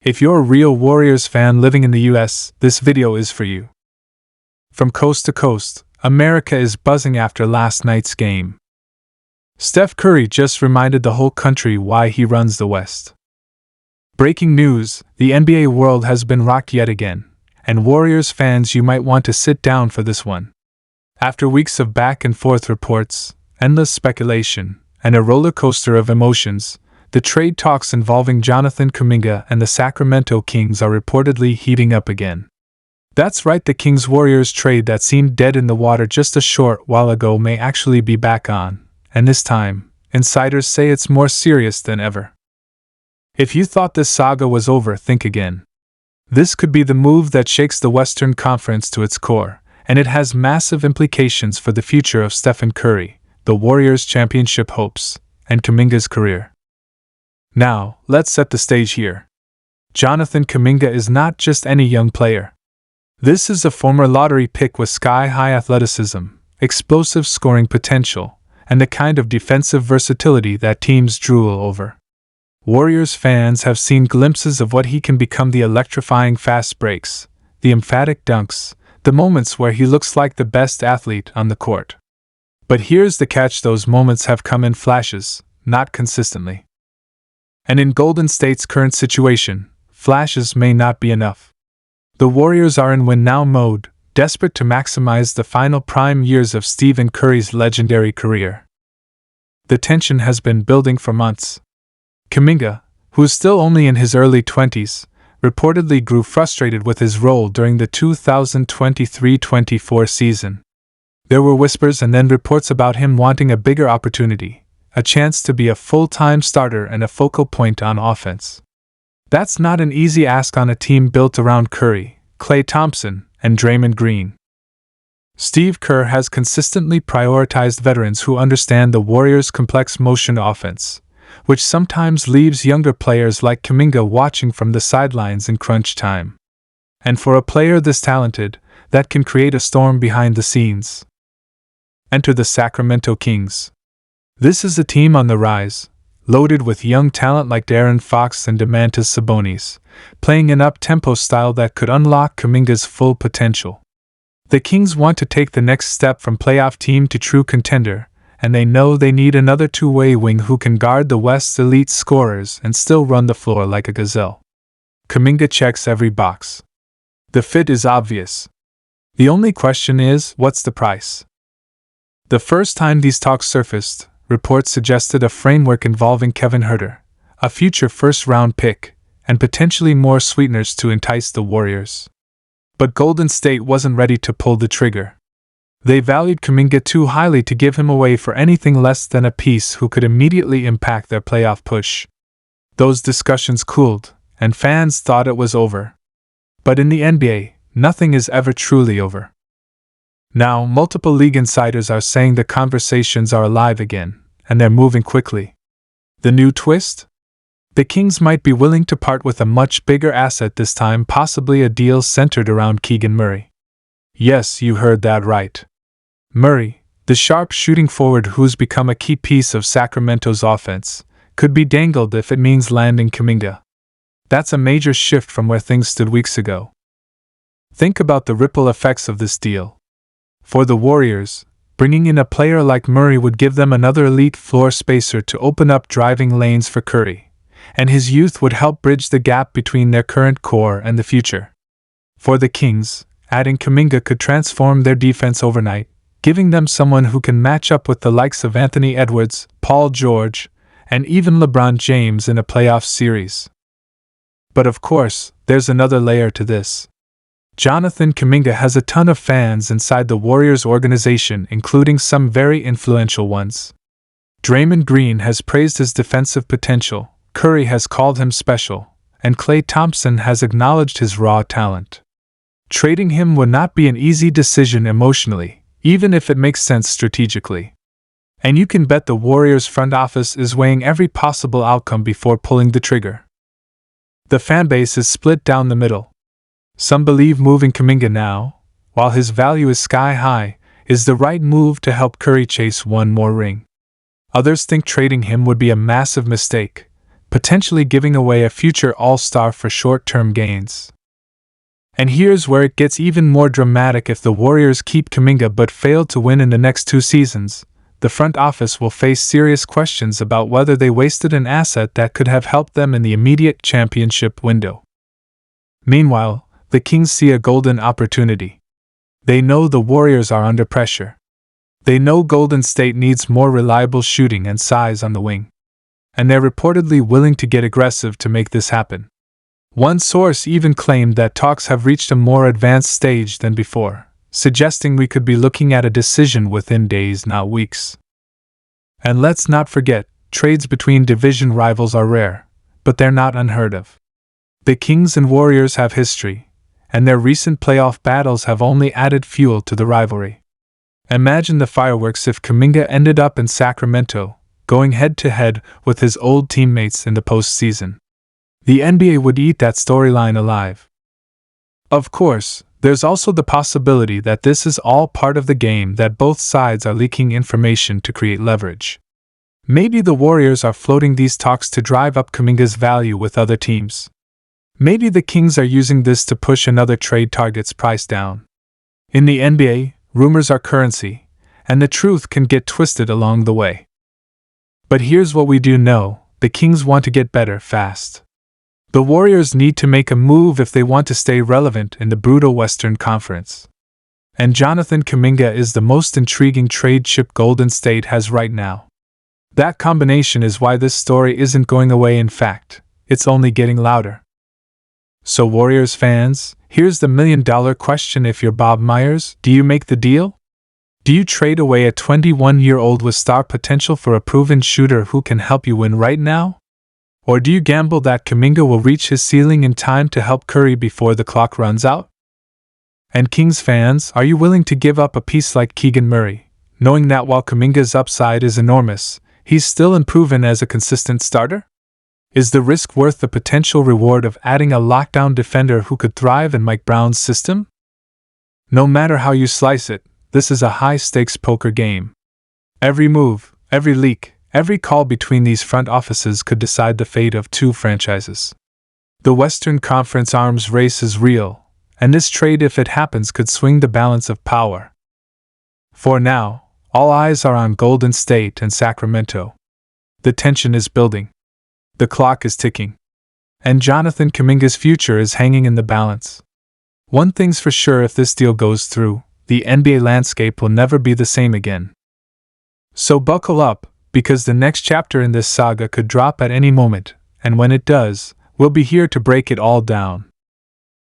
If you're a real Warriors fan living in the US, this video is for you. From coast to coast, America is buzzing after last night's game. Steph Curry just reminded the whole country why he runs the West. Breaking news, the NBA world has been rocked yet again, and Warriors fans, you might want to sit down for this one. After weeks of back and forth reports, endless speculation, and a roller coaster of emotions, the trade talks involving Jonathan Kuminga and the Sacramento Kings are reportedly heating up again. That's right, the Kings-Warriors trade that seemed dead in the water just a short while ago may actually be back on, and this time, insiders say it's more serious than ever. If you thought this saga was over, think again. This could be the move that shakes the Western Conference to its core, and it has massive implications for the future of Stephen Curry, the Warriors' championship hopes, and Kuminga's career. Now, let's set the stage here. Jonathan Kuminga is not just any young player. This is a former lottery pick with sky-high athleticism, explosive scoring potential, and the kind of defensive versatility that teams drool over. Warriors fans have seen glimpses of what he can become: the electrifying fast breaks, the emphatic dunks, the moments where he looks like the best athlete on the court. But here's the catch: those moments have come in flashes, not consistently. And in Golden State's current situation, flashes may not be enough. The Warriors are in win-now mode, desperate to maximize the final prime years of Stephen Curry's legendary career. The tension has been building for months. Kuminga, who's still only in his early 20s, reportedly grew frustrated with his role during the 2023-24 season. There were whispers and then reports about him wanting a bigger opportunity, a chance to be a full-time starter and a focal point on offense. That's not an easy ask on a team built around Curry, Klay Thompson, and Draymond Green. Steve Kerr has consistently prioritized veterans who understand the Warriors' complex motion offense, which sometimes leaves younger players like Kuminga watching from the sidelines in crunch time. And for a player this talented, that can create a storm behind the scenes. Enter the Sacramento Kings. This is a team on the rise, loaded with young talent like De'Aaron Fox and Domantas Sabonis, playing an up-tempo style that could unlock Kuminga's full potential. The Kings want to take the next step from playoff team to true contender, and they know they need another two-way wing who can guard the West's elite scorers and still run the floor like a gazelle. Kuminga checks every box. The fit is obvious. The only question is, what's the price? The first time these talks surfaced, reports suggested a framework involving Kevin Huerter, a future first-round pick, and potentially more sweeteners to entice the Warriors. But Golden State wasn't ready to pull the trigger. They valued Kuminga too highly to give him away for anything less than a piece who could immediately impact their playoff push. Those discussions cooled, and fans thought it was over. But in the NBA, nothing is ever truly over. Now, multiple league insiders are saying the conversations are alive again, and they're moving quickly. The new twist? The Kings might be willing to part with a much bigger asset this time, possibly a deal centered around Keegan Murray. Yes, you heard that right. Murray, the sharp shooting forward who's become a key piece of Sacramento's offense, could be dangled if it means landing Kuminga. That's a major shift from where things stood weeks ago. Think about the ripple effects of this deal. For the Warriors, bringing in a player like Murray would give them another elite floor spacer to open up driving lanes for Curry, and his youth would help bridge the gap between their current core and the future. For the Kings, adding Kuminga could transform their defense overnight, giving them someone who can match up with the likes of Anthony Edwards, Paul George, and even LeBron James in a playoff series. But of course, there's another layer to this. Jonathan Kuminga has a ton of fans inside the Warriors organization, including some very influential ones. Draymond Green has praised his defensive potential, Curry has called him special, and Klay Thompson has acknowledged his raw talent. Trading him would not be an easy decision emotionally, even if it makes sense strategically. And you can bet the Warriors front office is weighing every possible outcome before pulling the trigger. The fanbase is split down the middle. Some believe moving Kuminga now, while his value is sky high, is the right move to help Curry chase one more ring. Others think trading him would be a massive mistake, potentially giving away a future all-star for short-term gains. And here's where it gets even more dramatic. If the Warriors keep Kuminga but fail to win in the next 2 seasons, the front office will face serious questions about whether they wasted an asset that could have helped them in the immediate championship window. Meanwhile, the Kings see a golden opportunity. They know the Warriors are under pressure. They know Golden State needs more reliable shooting and size on the wing. And they're reportedly willing to get aggressive to make this happen. One source even claimed that talks have reached a more advanced stage than before, suggesting we could be looking at a decision within days, not weeks. And let's not forget, trades between division rivals are rare, but they're not unheard of. The Kings and Warriors have history, and their recent playoff battles have only added fuel to the rivalry. Imagine the fireworks if Kuminga ended up in Sacramento, going head-to-head with his old teammates in the postseason. The NBA would eat that storyline alive. Of course, there's also the possibility that this is all part of the game, that both sides are leaking information to create leverage. Maybe the Warriors are floating these talks to drive up Kuminga's value with other teams. Maybe the Kings are using this to push another trade target's price down. In the NBA, rumors are currency, and the truth can get twisted along the way. But here's what we do know: the Kings want to get better fast. The Warriors need to make a move if they want to stay relevant in the brutal Western Conference. And Jonathan Kuminga is the most intriguing trade chip Golden State has right now. That combination is why this story isn't going away. In fact, it's only getting louder. So Warriors fans, here's the million-dollar question: if you're Bob Myers, do you make the deal? Do you trade away a 21-year-old with star potential for a proven shooter who can help you win right now? Or do you gamble that Kuminga will reach his ceiling in time to help Curry before the clock runs out? And Kings fans, are you willing to give up a piece like Keegan Murray, knowing that while Kuminga's upside is enormous, he's still unproven as a consistent starter? Is the risk worth the potential reward of adding a lockdown defender who could thrive in Mike Brown's system? No matter how you slice it, this is a high-stakes poker game. Every move, every leak, every call between these front offices could decide the fate of 2 franchises. The Western Conference arms race is real, and this trade, if it happens, could swing the balance of power. For now, all eyes are on Golden State and Sacramento. The tension is building. The clock is ticking. And Jonathan Kuminga's future is hanging in the balance. One thing's for sure: if this deal goes through, the NBA landscape will never be the same again. So buckle up, because the next chapter in this saga could drop at any moment, and when it does, we'll be here to break it all down.